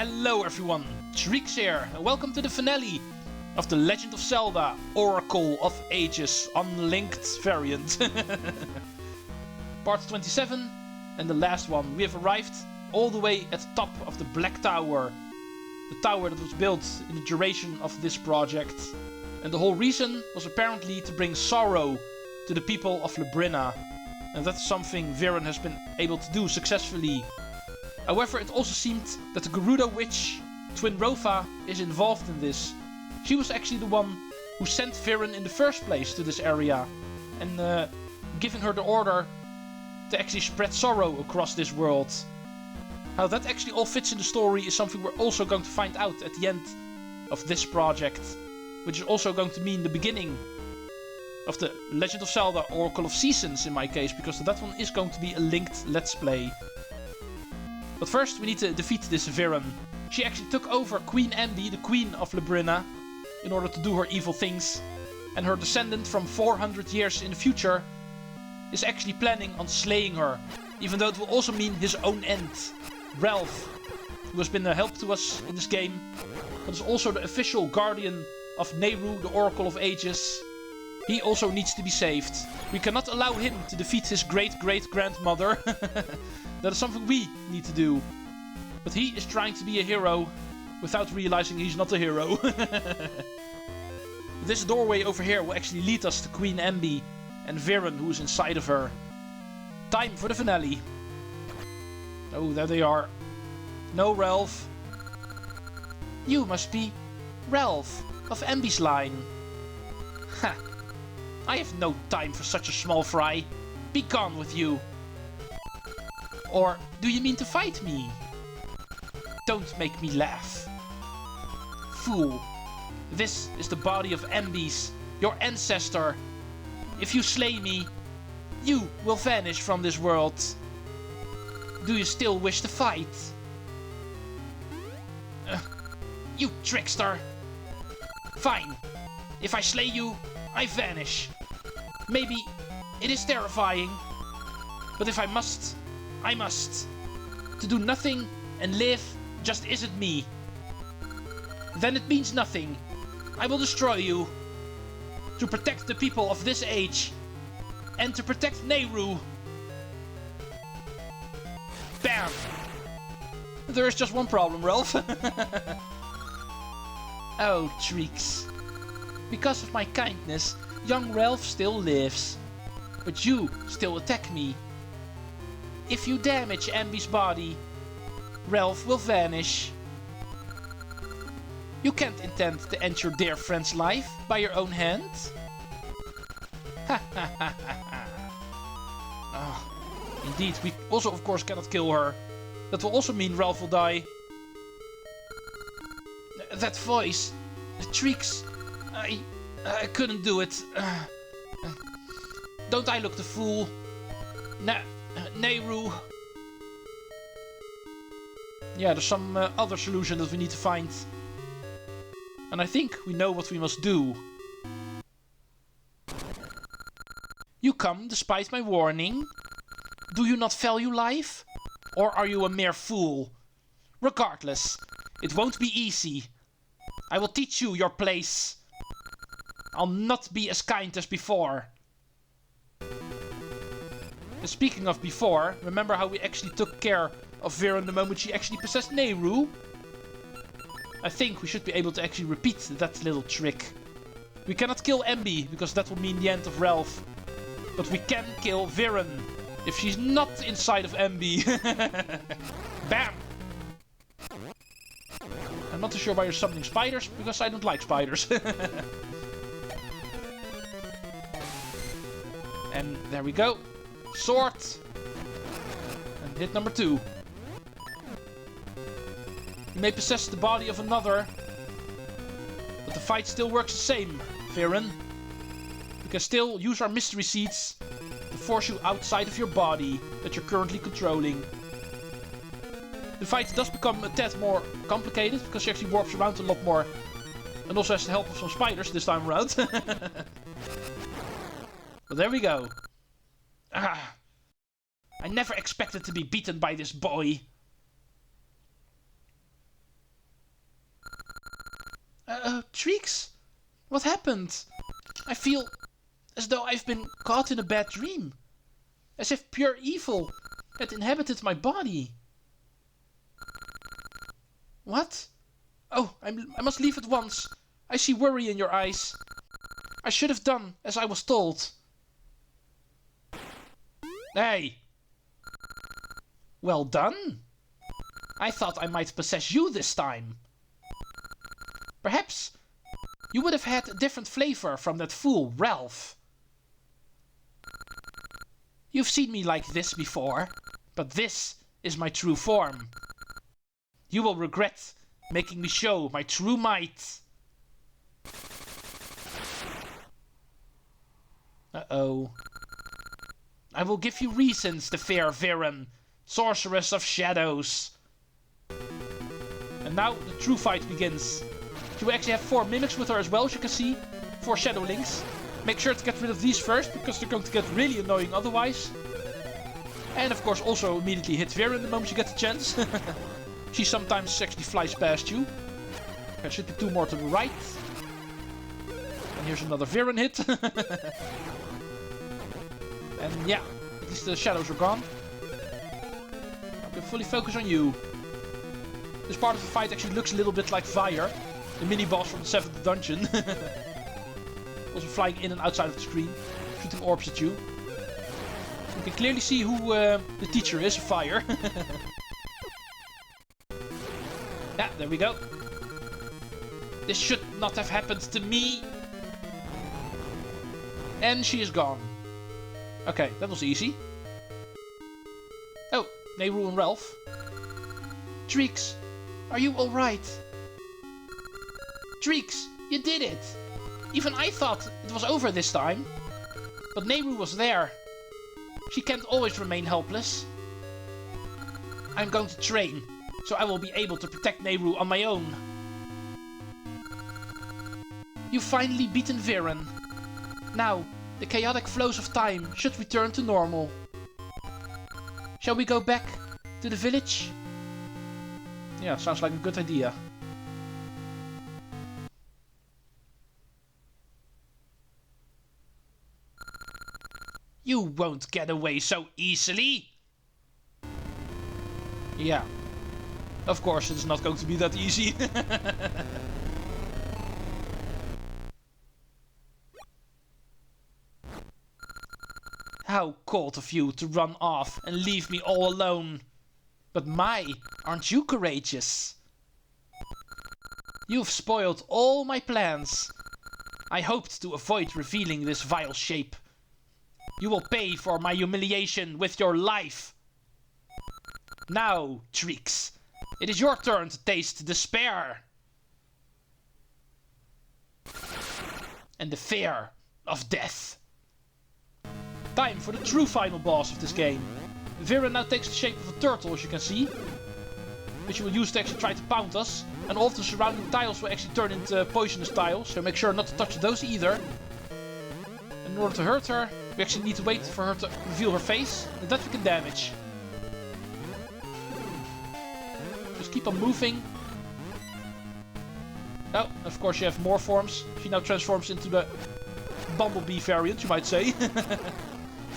Hello everyone, Treecks here, and welcome to the finale of the Legend of Zelda Oracle of Ages Unlinked variant. Part 27 and the last one. We have arrived all the way at the top of the Black Tower. The tower that was built in the duration of this project. And the whole reason was apparently to bring sorrow to the people of Labrynna. And that's something Veran has been able to do successfully. However, it also seemed that the Gerudo witch, Twinrova, is involved in this. She was actually the one who sent Veran in the first place to this area. And giving her the order to actually spread sorrow across this world. How that actually all fits in the story is something we're also going to find out at the end of this project. Which is also going to mean the beginning of the Legend of Zelda Oracle of Seasons in my case. Because that one is going to be a linked Let's Play. But first we need to defeat this Veran. She actually took over Queen Ambi, the queen of Labrynna, in order to do her evil things. And her descendant from 400 years in the future is actually planning on slaying her. Even though it will also mean his own end. Ralph, who has been a help to us in this game, but is also the official guardian of Nehru, the Oracle of Ages. He also needs to be saved. We cannot allow him to defeat his great-great-grandmother. That is something we need to do. But he is trying to be a hero without realizing he's not a hero. This doorway over here will actually lead us to Queen Ambi and Veran, who is inside of her. Time for the finale. Oh, there they are. No, Ralph. You must be Ralph of Ambi's line. Ha! I have no time for such a small fry. Be gone with you. Or do you mean to fight me? Don't make me laugh. Fool. This is the body of Ambi's, your ancestor. If you slay me, you will vanish from this world. Do you still wish to fight? You trickster. Fine. If I slay you, I vanish. Maybe it is terrifying. But if I must, I must. To do nothing and live just isn't me. Then it means nothing. I will destroy you. To protect the people of this age. And to protect Nehru. Bam! There is just one problem, Ralph. Oh, Treecks. Because of my kindness, young Ralph still lives. But you still attack me. If you damage Ambi's body, Ralph will vanish. You can't intend to end your dear friend's life by your own hand. Ha ha ha ha ha. Oh, indeed, we also of course cannot kill her. That will also mean Ralph will die. That voice, Treecks, I couldn't do it. Don't I look the fool? Nehru. Yeah, there's some other solution that we need to find. And I think we know what we must do. You come despite my warning? Do you not value life? Or are you a mere fool? Regardless, it won't be easy. I will teach you your place. I'll not be as kind as before. And speaking of before, remember how we actually took care of Veran the moment she actually possessed Nehru? I think we should be able to actually repeat that little trick. We cannot kill Ambi, because that will mean the end of Ralph. But we can kill Veran, if she's not inside of Ambi. Bam! I'm not too sure why you're summoning spiders, because I don't like spiders. And there we go. Sword. And hit number 2. You may possess the body of another, but the fight still works the same, Veran. We can still use our mystery seeds to force you outside of your body that you're currently controlling. The fight does become a tad more complicated, because she actually warps around a lot more. And also has the help of some spiders this time around. But there we go. Ah, I never expected to be beaten by this boy. Treecks? What happened? I feel as though I've been caught in a bad dream. As if pure evil had inhabited my body. What? Oh, I must leave at once. I see worry in your eyes. I should have done as I was told. Hey! Well done. I thought I might possess you this time. Perhaps you would have had a different flavor from that fool, Ralph. You've seen me like this before, but this is my true form. You will regret making me show my true might. Uh-oh. I will give you reasons to fear Veran, sorceress of shadows. And now the true fight begins. You actually have 4 mimics with her as well, as you can see. 4 shadow links. Make sure to get rid of these first, because they're going to get really annoying otherwise. And of course also immediately hit Veran the moment you get the chance. She sometimes actually flies past you. There should be 2 more to the right. And here's another Veran hit. And yeah, at least the shadows are gone. I can fully focus on you. This part of the fight actually looks a little bit like Fire, the mini-boss from the 7th dungeon. Also flying in and outside of the screen, shooting orbs at you. You can clearly see who the teacher is, Fire. Yeah, there we go. This should not have happened to me. And she is gone. Okay, that was easy. Oh, Nehru and Ralph. Treecks, are you alright? Treecks, you did it! Even I thought it was over this time. But Nehru was there. She can't always remain helpless. I'm going to train, so I will be able to protect Nehru on my own. You've finally beaten Veran. Now, the chaotic flows of time should return to normal. Shall we go back to the village? Yeah, sounds like a good idea. You won't get away so easily! Yeah. Of course, it's not going to be that easy. How cold of you to run off and leave me all alone. But aren't you courageous? You've spoiled all my plans. I hoped to avoid revealing this vile shape. You will pay for my humiliation with your life. Now, Treecks, it is your turn to taste despair. And the fear of death. Time for the true final boss of this game. Veran now takes the shape of a turtle, as you can see, which you will use to actually try to pound us, and all of the surrounding tiles will actually turn into poisonous tiles, so make sure not to touch those either. And in order to hurt her, we actually need to wait for her to reveal her face, and that we can damage. Just keep on moving. Oh, of course you have more forms. She now transforms into the Bumblebee variant, you might say.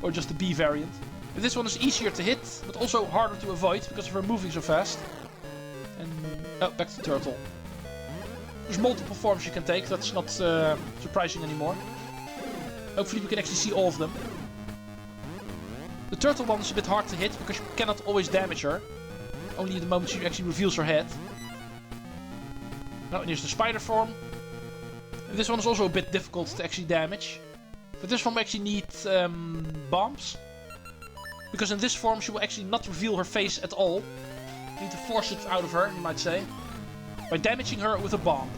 Or just the bee variant. This one is easier to hit, but also harder to avoid because of her moving so fast. And oh, back to the turtle. There's multiple forms you can take, that's not surprising anymore. Hopefully we can actually see all of them. The turtle one is a bit hard to hit because you cannot always damage her. Only the moment she actually reveals her head. Now, and here's the spider form. And this one is also a bit difficult to actually damage. For this one we actually need bombs. Because in this form she will actually not reveal her face at all. You need to force it out of her, you might say. By damaging her with a bomb.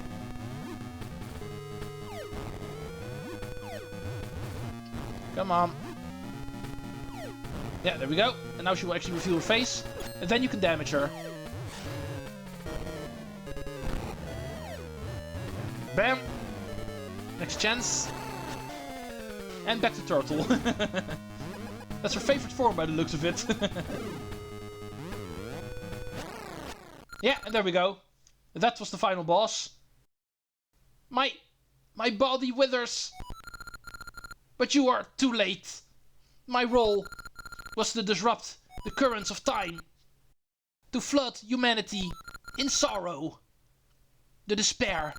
Come on. Yeah, there we go. And now she will actually reveal her face. And then you can damage her. Bam! Next chance. And back to turtle. That's her favorite form by the looks of it. Yeah, and there we go. That was the final boss. My body withers. But you are too late. My role was to disrupt the currents of time. To flood humanity in sorrow. The despair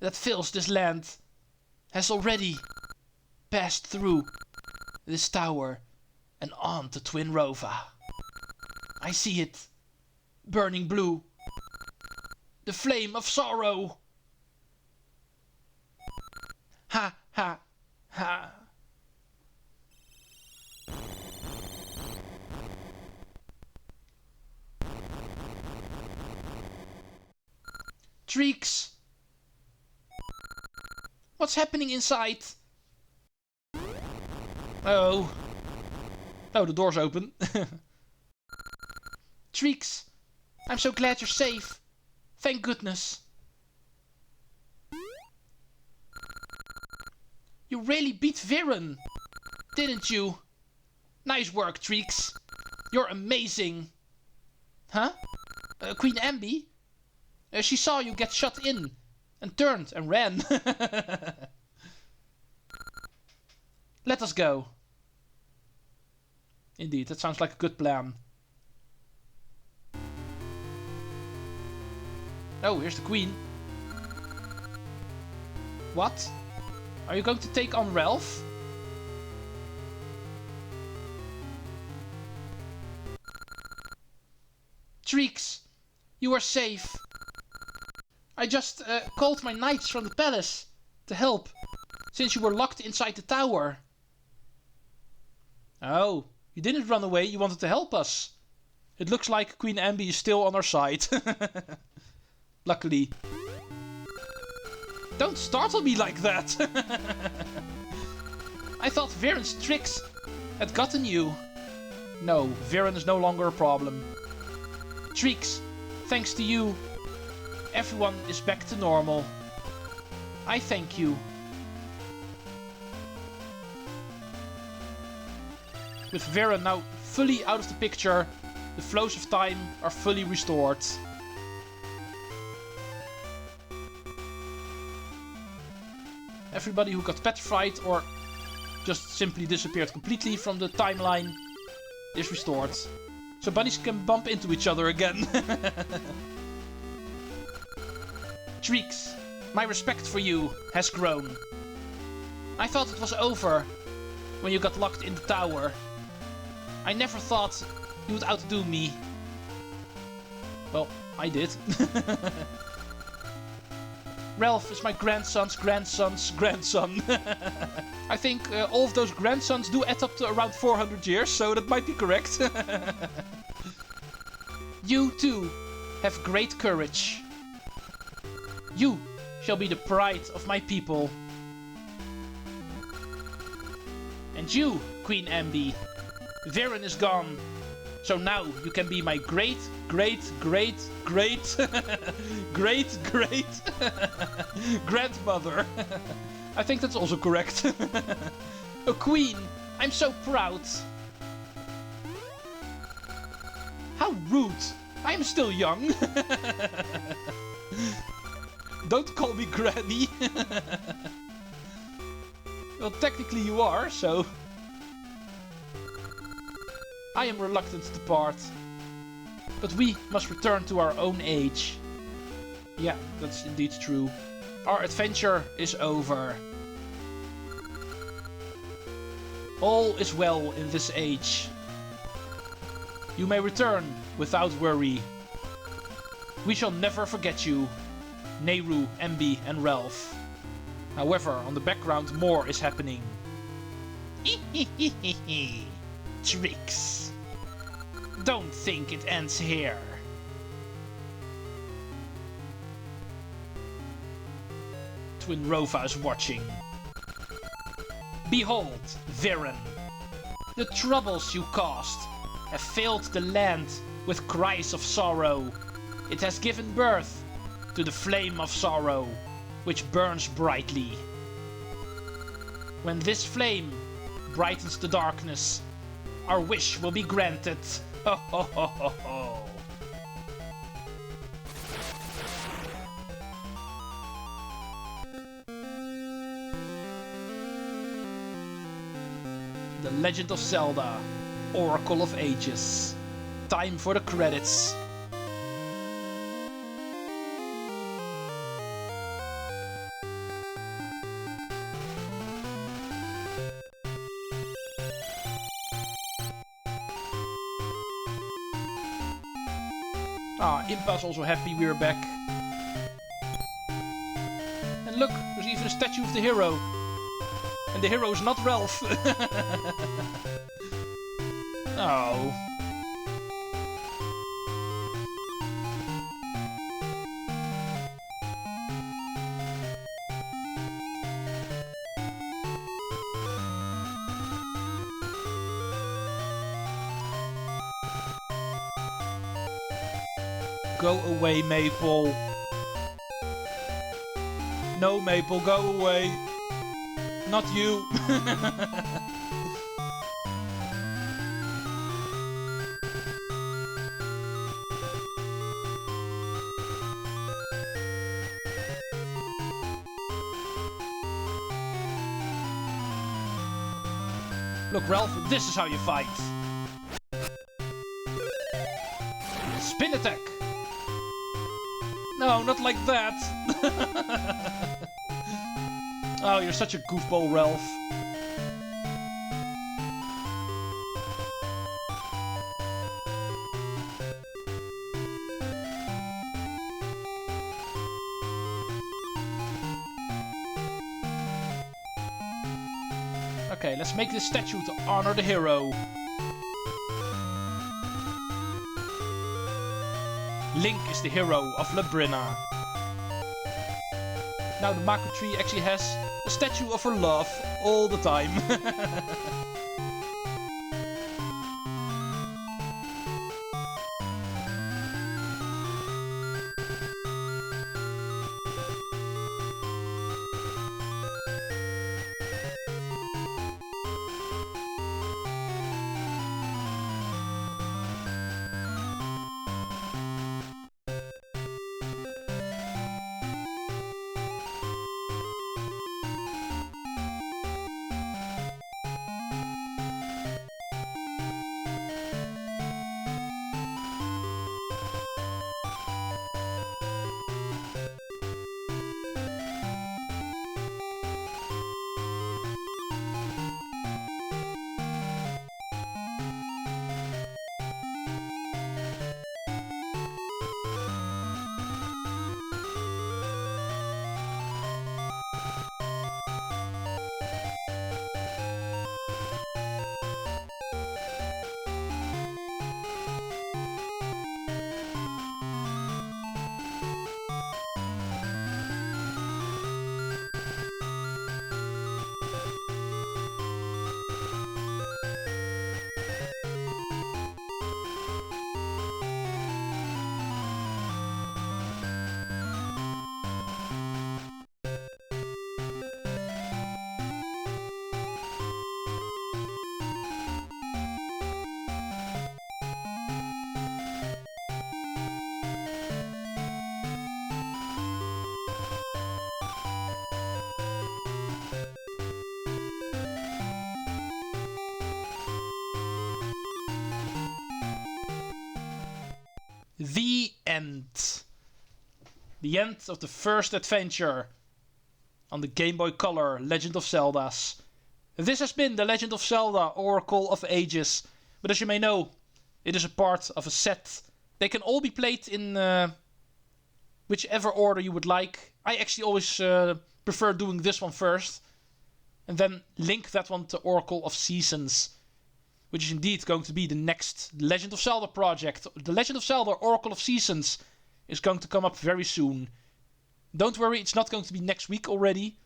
that fills this land has already passed through this tower and on to Twinrova. I see it, burning blue. The flame of sorrow. Ha ha ha. Treecks! What's happening inside? Oh. Oh, the door's open. Treecks, I'm so glad you're safe. Thank goodness. You really beat Veran, didn't you? Nice work, Treecks. You're amazing. Huh? Queen Ambi? She saw you get shot in and turned and ran. Let us go. Indeed, that sounds like a good plan. Oh, here's the queen. What? Are you going to take on Ralph? Treecks, you are safe. I just called my knights from the palace to help, since you were locked inside the tower. Oh, you didn't run away, you wanted to help us. It looks like Queen Ambi is still on our side. Luckily. Don't startle me like that! I thought Veran's tricks had gotten you. No, Veran is no longer a problem. Treecks, thanks to you, everyone is back to normal. I thank you. With Veran now fully out of the picture, the flows of time are fully restored. Everybody who got petrified or just simply disappeared completely from the timeline is restored. So buddies can bump into each other again. Treecks, my respect for you has grown. I thought it was over when you got locked in the tower. I never thought you would outdo me. Well, I did. Ralph is my grandson's grandson's grandson. I think all of those grandsons do add up to around 400 years, so that might be correct. You too have great courage. You shall be the pride of my people. And you, Queen Ambi, Veran is gone. So now you can be my great grandmother. I think that's also correct. A queen. I'm so proud. How rude. I am still young. Don't call me granny. Well, technically you are, so... I am reluctant to part. But we must return to our own age. Yeah, that's indeed true. Our adventure is over. All is well in this age. You may return without worry. We shall never forget you, Nehru, Ambi and Ralph. However, on the background more is happening. Treecks. Don't think it ends here. Twinrova is watching. Behold, Veran. The troubles you caused have filled the land with cries of sorrow. It has given birth to the flame of sorrow, which burns brightly. When this flame brightens the darkness, our wish will be granted. Ho ho ho ho ho. The Legend of Zelda, Oracle of Ages. Time for the credits. Impa's also happy we're back. And look, there's even a statue of the hero. And the hero is not Ralph. Oh. Go away, Maple. No, Maple, go away. Not you. Look, Ralph, this is how you fight. Spin attack. No, not like that. Oh, you're such a goofball, Ralph. Okay, let's make this statue to honor the hero. Link is the hero of Labrynna. Now the Mako tree actually has a statue of her love all the time. The end. The end of the first adventure on the Game Boy Color Legend of Zeldas. This has been the Legend of Zelda Oracle of Ages. But as you may know, it is a part of a set. They can all be played in whichever order you would like. I actually always prefer doing this one first. And then link that one to Oracle of Seasons, which is indeed going to be the next Legend of Zelda project. The Legend of Zelda Oracle of Seasons is going to come up very soon. Don't worry, it's not going to be next week already.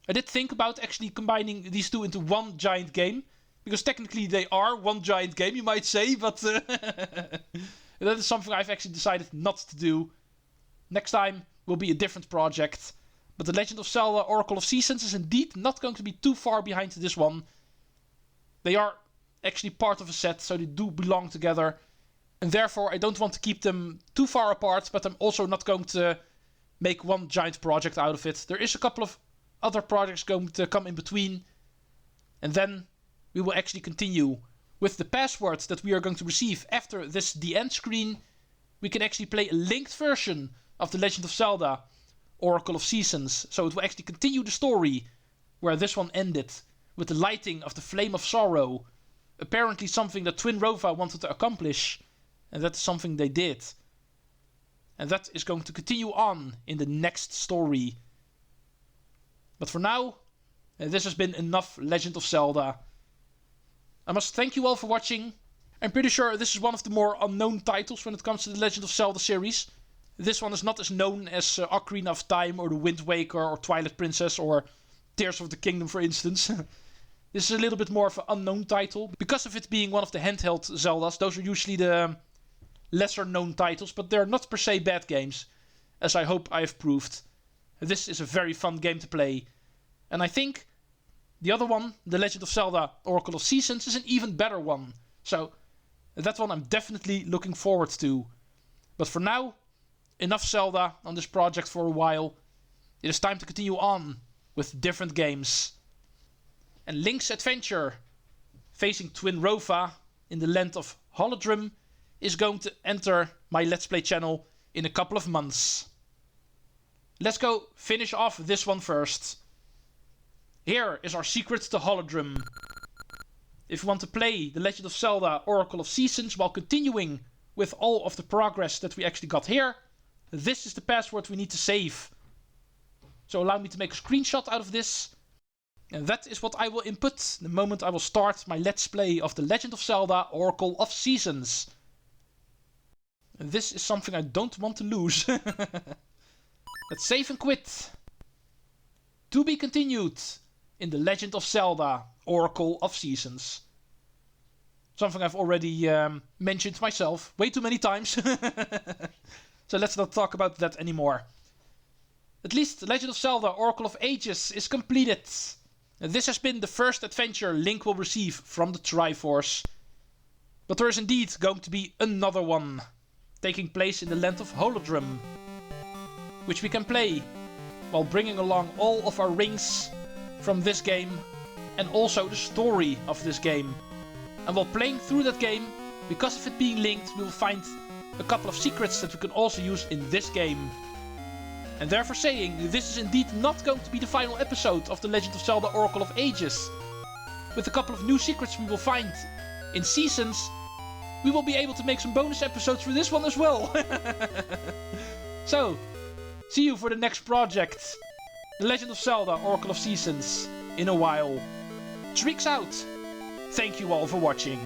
I did think about actually combining these two into one giant game, because technically they are one giant game, you might say, but that is something I've actually decided not to do. Next time will be a different project. But the Legend of Zelda Oracle of Seasons is indeed not going to be too far behind this one. They are actually part of a set, so they do belong together. And therefore I don't want to keep them too far apart, but I'm also not going to make one giant project out of it. There is a couple of other projects going to come in between. And then we will actually continue with the passwords that we are going to receive after this the end screen. We can actually play a linked version of The Legend of Zelda Oracle of Seasons. So it will actually continue the story where this one ended, with the lighting of the Flame of Sorrow. Apparently something that Twinrova wanted to accomplish, and that is something they did. And that is going to continue on in the next story. But for now, this has been enough Legend of Zelda. I must thank you all for watching. I'm pretty sure this is one of the more unknown titles when it comes to the Legend of Zelda series. This one is not as known as Ocarina of Time or The Wind Waker or Twilight Princess or Tears of the Kingdom, for instance. This is a little bit more of an unknown title. Because of it being one of the handheld Zeldas, those are usually the lesser known titles, but they're not per se bad games, as I hope I have proved. This is a very fun game to play. And I think the other one, The Legend of Zelda Oracle of Seasons, is an even better one. So that one I'm definitely looking forward to. But for now, enough Zelda on this project for a while. It is time to continue on with different games. And Link's adventure, facing Twinrova in the land of Holodrum, is going to enter my Let's Play channel in a couple of months. Let's go finish off this one first. Here is our secret to Holodrum. If you want to play The Legend of Zelda Oracle of Seasons while continuing with all of the progress that we actually got here, this is the password we need to save. So allow me to make a screenshot out of this. And that is what I will input the moment I will start my Let's Play of The Legend of Zelda Oracle of Seasons. And this is something I don't want to lose. Let's save and quit. To be continued in The Legend of Zelda Oracle of Seasons. Something I've already mentioned myself way too many times. So let's not talk about that anymore. At least The Legend of Zelda Oracle of Ages is completed. And this has been the first adventure Link will receive from the Triforce. But there is indeed going to be another one, taking place in the land of Holodrum, which we can play while bringing along all of our rings from this game and also the story of this game. And while playing through that game, because of it being linked, we will find a couple of secrets that we can also use in this game. And therefore saying, this is indeed not going to be the final episode of The Legend of Zelda Oracle of Ages. With a couple of new secrets we will find in Seasons, we will be able to make some bonus episodes for this one as well. So, see you for the next project. The Legend of Zelda Oracle of Seasons in a while. Treecks out. Thank you all for watching.